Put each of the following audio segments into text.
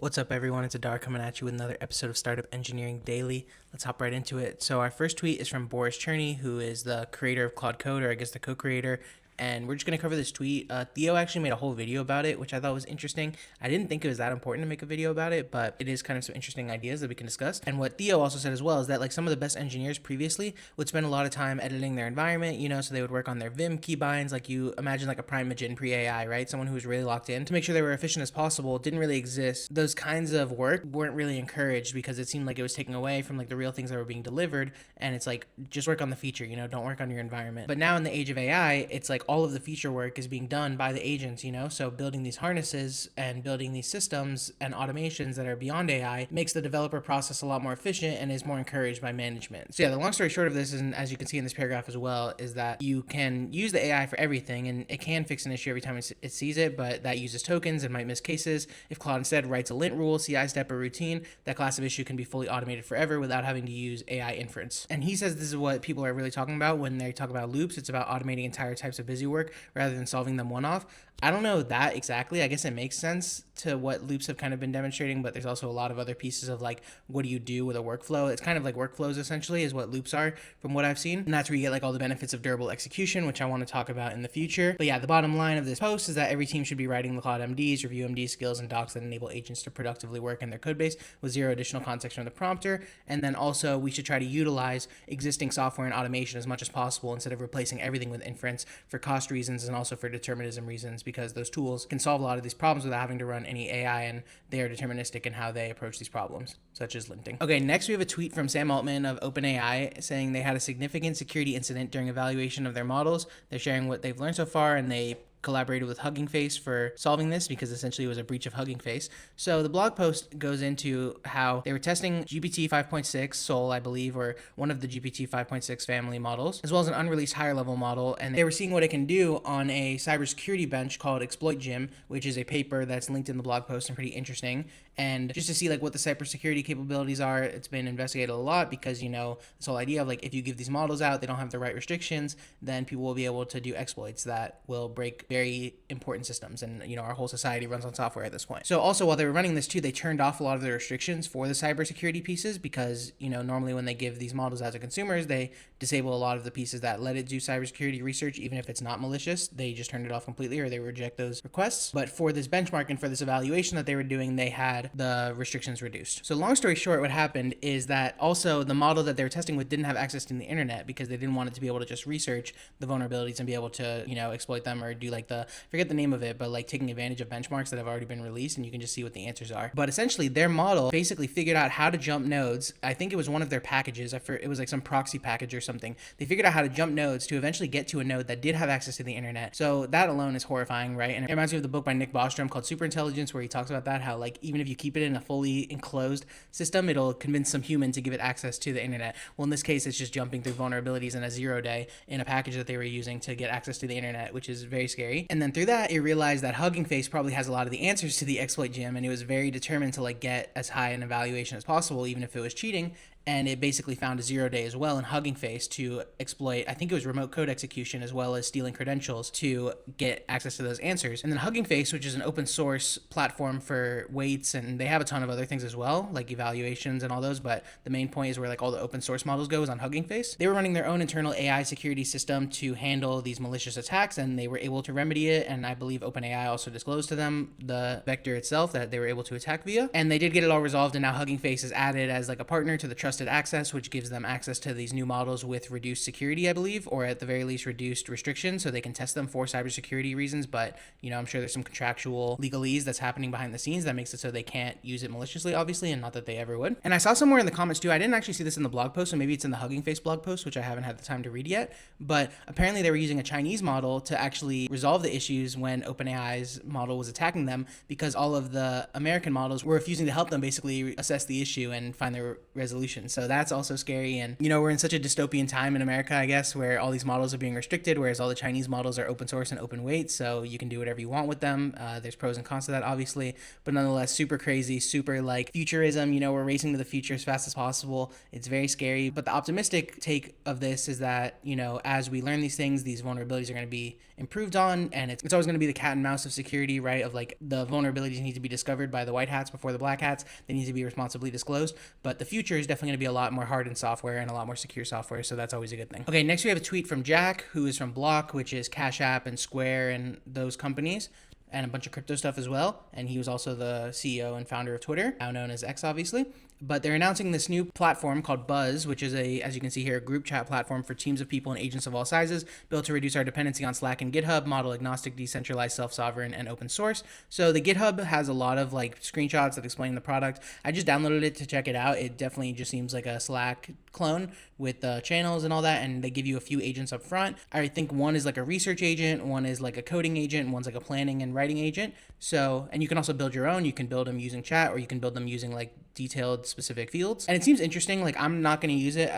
What's up, everyone? It's Adar coming at you with another episode of Startup Engineering Daily. Let's hop right into it. So our first tweet is from Boris Cherney, who is the creator of Claude Code, or I guess the co-creator. And we're just going to cover this tweet. Theo actually made a whole video about it, which I thought was interesting. I didn't think it was that important to make a video about it, but it is kind of some interesting ideas that we can discuss. And what Theo also said as well is that like some of the best engineers previously would spend a lot of time editing their environment, so they would work on their Vim keybinds. Like you imagine like a Primogen pre-AI, right? Someone who was really locked in to make sure they were efficient as possible didn't really exist. Those kinds of work weren't really encouraged because it seemed like it was taking away from like the real things that were being delivered. And it's like, just work on the feature, don't work on your environment. But now in the age of AI, it's like all of the feature work is being done by the agents, so building these harnesses and building these systems and automations that are beyond AI makes the developer process a lot more efficient and is more encouraged by management. So yeah, the long story short of this is, and as you can see in this paragraph as well, is that you can use the AI for everything and it can fix an issue every time it sees it, but that uses tokens and might miss cases. If Claude instead writes a lint rule, CI step, or routine, that class of issue can be fully automated forever without having to use AI inference. And he says this is what people are really talking about when they talk about loops. It's about automating entire types of busy work rather than solving them one-off. I don't know that exactly. I guess it makes sense to what loops have kind of been demonstrating, but there's also a lot of other pieces of like, what do you do with a workflow? It's kind of like workflows essentially is what loops are from what I've seen. And that's where you get like all the benefits of durable execution, which I want to talk about in the future. But yeah, the bottom line of this post is that every team should be writing the Claude MDs, review MD skills, and docs that enable agents to productively work in their code base with zero additional context from the prompter. And then also we should try to utilize existing software and automation as much as possible instead of replacing everything with inference for cost reasons and also for determinism reasons, because those tools can solve a lot of these problems without having to run any AI, and they are deterministic in how they approach these problems, such as linting. Okay, next we have a tweet from Sam Altman of OpenAI saying they had a significant security incident during evaluation of their models. They're sharing what they've learned so far, and they collaborated with HuggingFace for solving this because essentially it was a breach of HuggingFace. So the blog post goes into how they were testing GPT 5.6 Sol, I believe, or one of the GPT 5.6 family models, as well as an unreleased higher level model. And they were seeing what it can do on a cybersecurity bench called SQLite, which is a paper that's linked in the blog post and pretty interesting. And just to see like what the cybersecurity capabilities are, it's been investigated a lot because, this whole idea of like, if you give these models out, they don't have the right restrictions, then people will be able to do exploits that will break very important systems. And, our whole society runs on software at this point. So also while they were running this too, they turned off a lot of the restrictions for the cybersecurity pieces because, normally when they give these models out to consumers, they disable a lot of the pieces that let it do cybersecurity research, even if it's not malicious. They just turned it off completely or they reject those requests. But for this benchmark and for this evaluation that they were doing, they had the restrictions reduced. So long story short, what happened is that also the model that they were testing with didn't have access to the internet because they didn't want it to be able to just research the vulnerabilities and be able to, exploit them or do like forget the name of it, but like taking advantage of benchmarks that have already been released and you can just see what the answers are. But essentially their model basically figured out how to jump nodes. I think it was one of their packages. It was like some proxy package or something. They figured out how to jump nodes to eventually get to a node that did have access to the internet. So that alone is horrifying, right? And it reminds me of the book by Nick Bostrom called Superintelligence, where he talks about that, how like even if you keep it in a fully enclosed system, it'll convince some human to give it access to the internet. Well, in this case, it's just jumping through vulnerabilities in a 0 day in a package that they were using to get access to the internet, which is very scary. And then through that, it realized that HuggingFace probably has a lot of the answers to the exploit gem, and it was very determined to like get as high an evaluation as possible, even if it was cheating. And it basically found a 0 day as well in HuggingFace to exploit, I think it was remote code execution as well as stealing credentials to get access to those answers. And then HuggingFace, which is an open source platform for weights, and they have a ton of other things as well, like evaluations and all those, but the main point is where like all the open source models go is on HuggingFace. They were running their own internal AI security system to handle these malicious attacks, and they were able to remedy it. And I believe OpenAI also disclosed to them the vector itself that they were able to attack via. And they did get it all resolved, and now HuggingFace is added as like a partner to the trusted access, which gives them access to these new models with reduced security, I believe, or at the very least reduced restrictions, so they can test them for cybersecurity reasons. But I'm sure there's some contractual legalese that's happening behind the scenes that makes it so they can't use it maliciously, obviously, and not that they ever would. And I saw somewhere in the comments too, I didn't actually see this in the blog post, so maybe it's in the HuggingFace blog post, which I haven't had the time to read yet, but apparently they were using a Chinese model to actually resolve the issues when OpenAI's model was attacking them, because all of the American models were refusing to help them basically assess the issue and find their resolution application. So that's also scary. And, we're in such a dystopian time in America, I guess, where all these models are being restricted, whereas all the Chinese models are open source and open weight. So you can do whatever you want with them. There's pros and cons to that, obviously, but nonetheless, super crazy, super like futurism. We're racing to the future as fast as possible. It's very scary. But the optimistic take of this is that, as we learn these things, these vulnerabilities are going to be improved on. And it's always going to be the cat and mouse of security, right? Of like the vulnerabilities need to be discovered by the white hats before the black hats. They need to be responsibly disclosed. But the future is definitely going to be a lot more hardened software and a lot more secure software. So that's always a good thing. Okay, next we have a tweet from Jack, who is from Block, which is Cash App and Square and those companies, and a bunch of crypto stuff as well. And he was also the CEO and founder of Twitter, now known as X, obviously. But they're announcing this new platform called Buzz, which is as you can see here, a group chat platform for teams of people and agents of all sizes, built to reduce our dependency on Slack and GitHub, model agnostic, decentralized, self-sovereign, and open source. So the GitHub has a lot of like screenshots that explain the product. I just downloaded it to check it out. It definitely just seems like a Slack clone with channels and all that, and they give you a few agents up front. I think one is like a research agent, one is like a coding agent, and one's like a planning and writing agent. So, and you can also build your own. You can build them using chat, or you can build them using like detailed specific fields. And it seems interesting. Like, I'm not going to use it.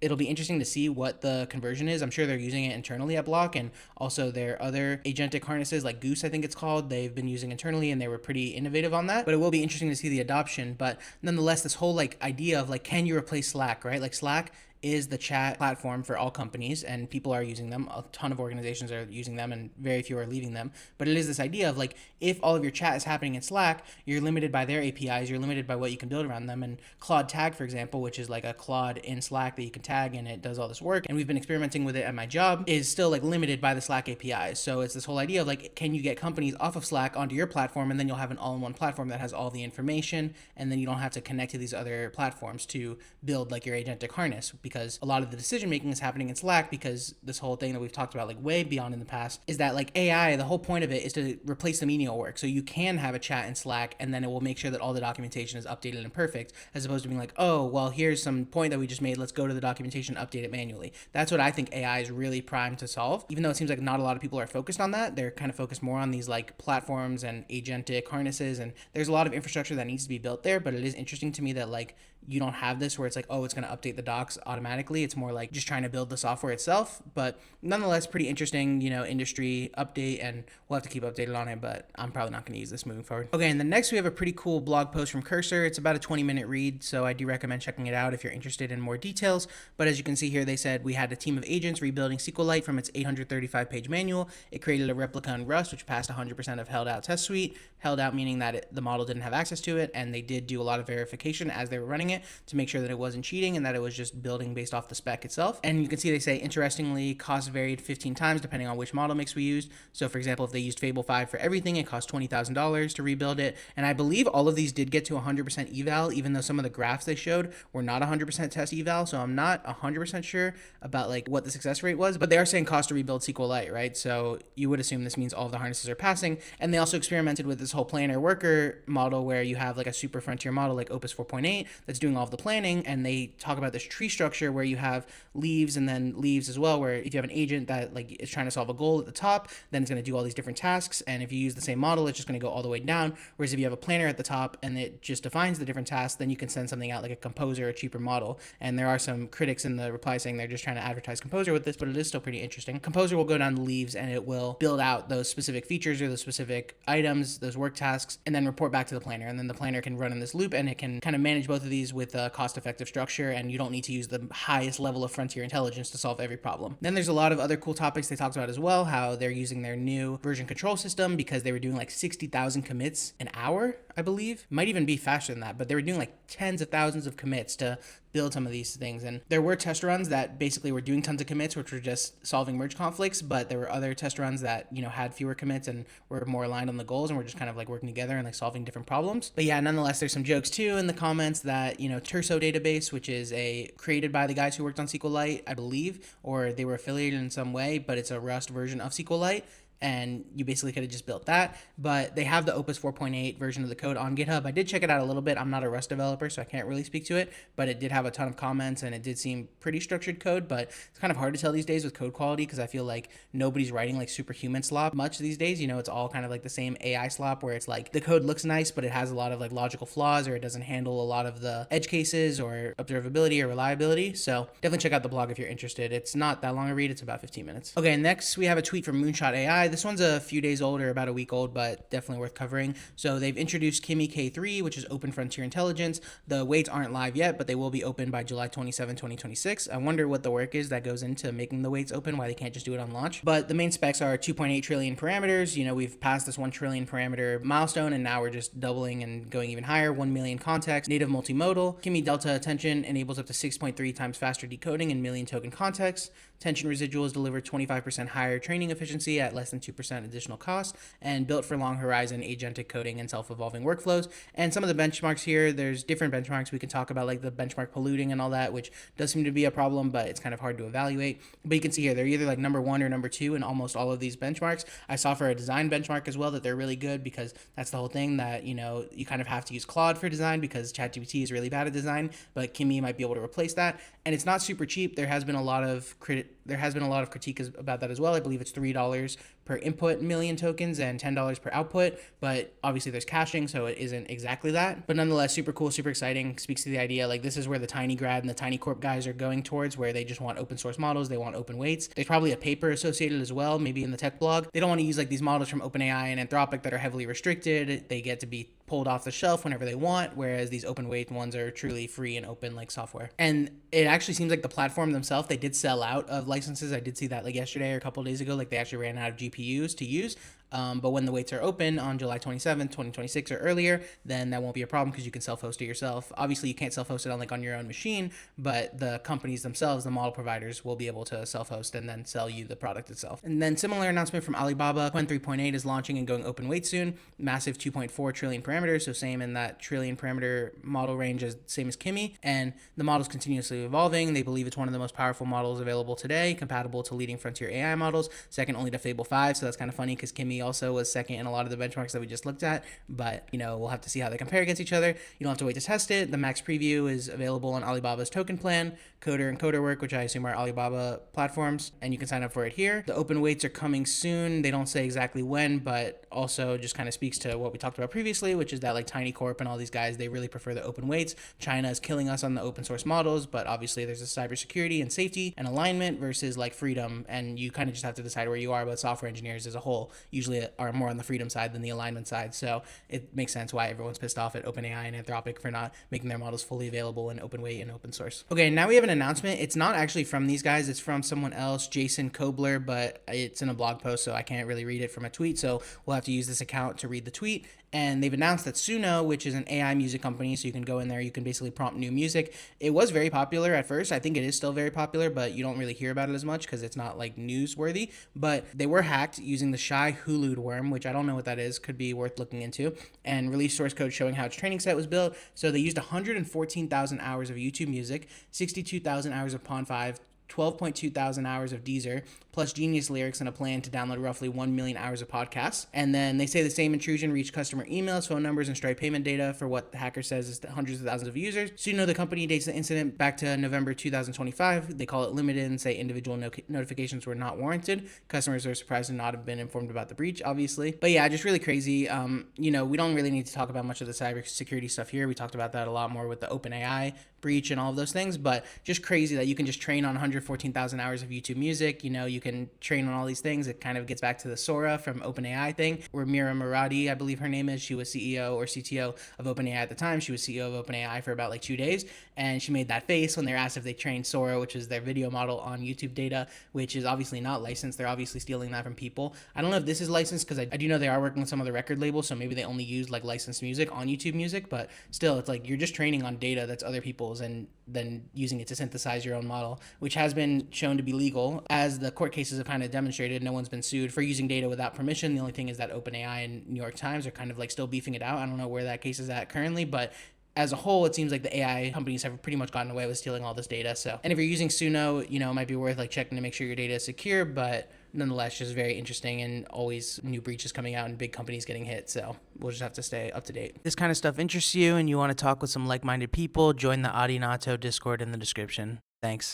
It'll be interesting to see what the conversion is. I'm sure they're using it internally at Block, and also their other agentic harnesses like Goose, I think it's called, they've been using internally, and they were pretty innovative on that. But it will be interesting to see the adoption. But nonetheless, this whole like idea of like, can you replace Slack, right? Like Slack is the chat platform for all companies, and people are using them. A ton of organizations are using them, and very few are leaving them. But it is this idea of like, if all of your chat is happening in Slack, you're limited by their APIs, you're limited by what you can build around them. And Claude Tag, for example, which is like a Claude in Slack that you can tag, and it does all this work, and we've been experimenting with it at my job, is still like limited by the Slack APIs. So it's this whole idea of like, can you get companies off of Slack onto your platform, and then you'll have an all-in-one platform that has all the information, and then you don't have to connect to these other platforms to build like your agentic harness, because a lot of the decision making is happening in Slack, because this whole thing that we've talked about like way beyond in the past is that like AI, the whole point of it is to replace the menial work. So you can have a chat in Slack, and then it will make sure that all the documentation is updated and perfect, as opposed to being like, oh, well, here's some point that we just made, let's go to the documentation, update it manually. That's what I think AI is really primed to solve. Even though it seems like not a lot of people are focused on that, they're kind of focused more on these like platforms and agentic harnesses, and there's a lot of infrastructure that needs to be built there. But it is interesting to me that like, you don't have this where it's like, oh, it's going to update the docs automatically. It's more like just trying to build the software itself. But nonetheless, pretty interesting, industry update, and we'll have to keep updated on it, but I'm probably not going to use this moving forward. Okay, and then next we have a pretty cool blog post from Cursor. It's about a 20-minute read, so I do recommend checking it out if you're interested in more details. But as you can see here, they said we had a team of agents rebuilding SQLite from its 835-page manual. It created a replica in Rust, which passed 100% of held out test suite. Held out meaning that the model didn't have access to it, and they did do a lot of verification as they were running it to make sure that it wasn't cheating and that it was just building based off the spec itself. And you can see they say, interestingly, costs varied 15 times depending on which model mix we used. So for example, if they used Fable 5 for everything, it cost $20,000 to rebuild it. And I believe all of these did get to 100% eval, even though some of the graphs they showed were not 100% test eval. So I'm not 100% sure about like what the success rate was, but they are saying cost to rebuild SQLite, right? So you would assume this means all of the harnesses are passing. And they also experimented with this whole planner worker model where you have like a super frontier model like Opus 4.8 that's doing all of the planning, and they talk about this tree structure where you have leaves and then leaves as well, where if you have an agent that like is trying to solve a goal at the top, then it's going to do all these different tasks, and if you use the same model, it's just going to go all the way down. Whereas if you have a planner at the top and it just defines the different tasks, then you can send something out like a Composer, a cheaper model. And there are some critics in the reply saying they're just trying to advertise Composer with this, but it is still pretty interesting. Composer will go down the leaves and it will build out those specific features or those specific items, those work tasks, and then report back to the planner. And then the planner can run in this loop, and it can kind of manage both of these with a cost-effective structure, and you don't need to use the highest level of frontier intelligence to solve every problem. Then there's a lot of other cool topics they talked about as well, how they're using their new version control system because they were doing like 60,000 commits an hour, I believe. Might even be faster than that, but they were doing like tens of thousands of commits to build some of these things. And there were test runs that basically were doing tons of commits, which were just solving merge conflicts, but there were other test runs that, had fewer commits and were more aligned on the goals and were just kind of like working together and like solving different problems. But yeah, nonetheless, there's some jokes too in the comments that, Terso database, which is created by the guys who worked on SQLite, I believe, or they were affiliated in some way, but it's a Rust version of SQLite. and you basically could have just built that. But they have the Opus 4.8 version of the code on GitHub. I did check it out a little bit. I'm not a Rust developer, so I can't really speak to it, but it did have a ton of comments and it did seem pretty structured code. But it's kind of hard to tell these days with code quality because I feel like nobody's writing like superhuman slop much these days. It's all kind of like the same AI slop where it's like the code looks nice, but it has a lot of like logical flaws, or it doesn't handle a lot of the edge cases or observability or reliability. So definitely check out the blog if you're interested. It's not that long a read. It's about 15 minutes. Okay, next we have a tweet from Moonshot AI. This one's a few days old, or about a week old, but definitely worth covering. So they've introduced Kimi K3, which is open frontier intelligence. The weights aren't live yet, but they will be open by July 27, 2026. I wonder what the work is that goes into making the weights open, why they can't just do it on launch. But the main specs are 2.8 trillion parameters. We've passed this 1 trillion parameter milestone, and now we're just doubling and going even higher. 1 million context, native multimodal. Kimi Delta attention enables up to 6.3 times faster decoding in million token context. Tension residuals deliver 25% higher training efficiency at less than 2% additional cost, and built for long horizon agentic coding and self-evolving workflows. And some of the benchmarks here, there's different benchmarks we can talk about, like the benchmark polluting and all that, which does seem to be a problem, but it's kind of hard to evaluate. But you can see here, they're either like number 1 or number 2 in almost all of these benchmarks. I saw for a design benchmark as well that they're really good, because that's the whole thing, that you kind of have to use Claude for design because ChatGPT is really bad at design, but Kimi might be able to replace that. And it's not super cheap. There has been a lot of critique about that as well. I believe it's $3 per input million tokens and $10 per output, but obviously there's caching, so it isn't exactly that. But nonetheless, super cool, super exciting. Speaks to the idea, like, this is where the tiny grad and the tiny corp guys are going towards, where they just want open source models, they want open weights. There's probably a paper associated as well, maybe in the tech blog. They don't want to use like these models from OpenAI and Anthropic that are heavily restricted. They get to be pulled off the shelf whenever they want, whereas these open weight ones are truly free and open like software. And it actually seems like the platform themselves, they did sell out of licenses. I did see that like yesterday or a couple of days ago, like they actually ran out of GPUs to use. But when the weights are open on July 27th, 2026 or earlier, then that won't be a problem because you can self-host it yourself. Obviously, you can't self-host it on your own machine, but the companies themselves, the model providers, will be able to self-host and then sell you the product itself. And then similar announcement from Alibaba, Qwen 3.8 is launching and going open weight soon. Massive 2.4 trillion parameters, so same in that trillion parameter model range as same as Kimi. And the model's continuously evolving. They believe it's one of the most powerful models available today, compatible to leading frontier AI models, second only to Fable 5. So that's kind of funny because Kimi also was second in a lot of the benchmarks that we just looked at, but we'll have to see how they compare against each other. You don't have to wait to test it. The max preview is available on Alibaba's token plan, Coder and CoderWork, which I assume are Alibaba platforms, and you can sign up for it here. The open weights are coming soon. They don't say exactly when, but also just kind of speaks to what we talked about previously, which is that like Tiny Corp and all these guys, they really prefer the open weights. China is killing us on the open source models, but obviously there's a cybersecurity and safety and alignment versus like freedom, and you kind of just have to decide where you are. But software engineers as a whole usually are more on the freedom side than the alignment side, so it makes sense why everyone's pissed off at OpenAI and Anthropic for not making their models fully available in open weight and open source. Okay, now we have an announcement. It's not actually from these guys, it's from someone else, Jason Kobler, but it's in a blog post, so I can't really read it from a tweet, so we'll have to use this account to read the tweet. And they've announced that Suno, which is an AI music company, so you can go in there, you can basically prompt new music. It was very popular at first. I think it is still very popular, but you don't really hear about it as much because it's not like newsworthy. But they were hacked using the Shy Hulu'd worm, which I don't know what that is, could be worth looking into, and released source code showing how its training set was built. So they used 114,000 hours of YouTube music, 62,000 hours of Pond 5, 12.2 thousand hours of Deezer, plus Genius Lyrics, and a plan to download roughly 1 million hours of podcasts. And then they say the same intrusion reached customer emails, phone numbers, and Stripe payment data for what the hacker says is hundreds of thousands of users. Suno, the company, dates the incident back to November 2025. They call it limited and say individual notifications were not warranted. Customers are surprised to not have been informed about the breach, obviously. But yeah, just really crazy. We don't really need to talk about much of the cybersecurity stuff here. We talked about that a lot more with the OpenAI breach and all of those things, but just crazy that you can just train on 114,000 hours of YouTube music. You can train on all these things. It kind of gets back to the Sora from OpenAI thing, where Mira Murati, I believe her name is, she was CEO or CTO of OpenAI at the time. She was CEO of OpenAI for about like 2 days, and she made that face when they're asked if they trained Sora, which is their video model, on YouTube data, which is obviously not licensed. They're obviously stealing that from people. I don't know if this is licensed because I do know they are working with some other record labels, so maybe they only use like licensed music on YouTube Music, but still, it's like you're just training on data that's other people's and then using it to synthesize your own model, which has been shown to be legal. As the court cases have kind of demonstrated, no one's been sued for using data without permission. The only thing is that OpenAI and New York Times are kind of like still beefing it out. I don't know where that case is at currently, but as a whole, it seems like the AI companies have pretty much gotten away with stealing all this data. So, and if you're using Suno, it might be worth like checking to make sure your data is secure, but nonetheless, just very interesting, and always new breaches coming out and big companies getting hit. So we'll just have to stay up to date. If this kind of stuff interests you and you want to talk with some like-minded people, join the Audinato Discord in the description. Thanks.